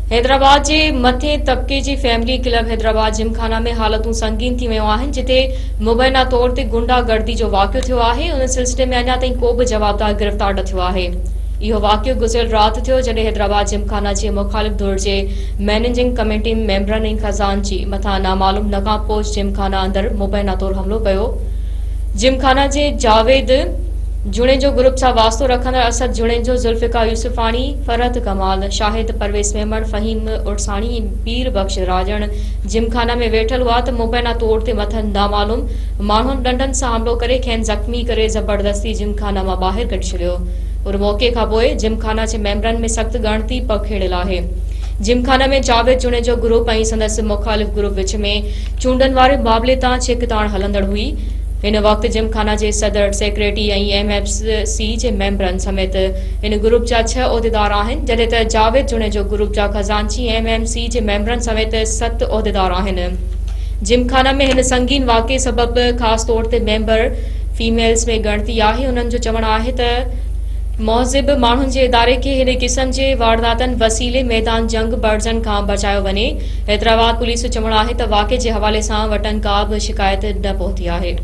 हैदराबाद जे मथे तबके जी family club Hyderabad Gymkhana में हालतूं संगीन थी वियूं आहिनि, जिते मुबैना तौर ते गुंडागर्दी जो वाक़ियो थियो आहे। उन सिलसिले में अञा ताईं को बि जवाबदार गिरफ़्तार न थियो आहे। इहो वाक़ियो गुज़िरियल राति थियो, जॾहिं हैदराबाद जिमखाना जे मुख़ालिफ़ धुर जे मैनेजिंग कमेटी मेंबरनि ऐं खज़ानची मथां नामालूम नकाबपोश जिमखाना अंदरि मुबैना तौर हमलो कयो। जिमखाना जे जावेद जुणे जो ग्रुप सां वास्तो रखंदड़ असद जुणे जो ज़ुल्फ़िकार यूसुफ़ाणी, फरहत कमाल, शाहिद परवेज़ मेमण, फ़हीम उर्साणी, पीर बख्श राजन जिमखाना में वेठल हुआ त मुबैना तौर ते मथनि नामालूम माण्हुनि डंडनि सां हमलो करे खेनि ज़ख़्मी करे ज़बरदस्ती जिमखाना मां ॿाहिरि कढी छॾियो। उन मौक़े खां पोइ जिमखाना जे मेंबरनि में सख़्त ॻणती पखेड़ियल आहे। जिमखाना में जावेद जुणे जो ग्रुप ऐं संदसि मुख़ालिफ़ ग्रुप विच में चूंडनि वारे मामले तां छिकताण हलंदड़ हुई। इन वक़्तु जिमखाना जे सदर सेक्रेटरी ऐं MFC जे मेंबरनि समेत इन ग्रुप जा 6 उहिदेदार आहिनि, जॾहिं त जावेद जुणे जो ग्रुप जा खज़ानची MMC जे मेंबरनि समेत 7 उहिदेदार आहिनि। जिमखाना में हिन संगीन वाक़े सबबि ख़ासि तौर ते मेंबर फीमेल्स में ॻणती आहे। उन्हनि जो चवणु आहे त मौज़िब माण्हुनि जे इदारे खे हिन क़िस्म जे वारदातनि वसीले मैदान जंग बर्जन खां बचायो वञे। हैदराबाद पुलिस जो चवणु आहे त वाक़े जे हवाले सां वटनि का बि शिकायत न पहुती आहे।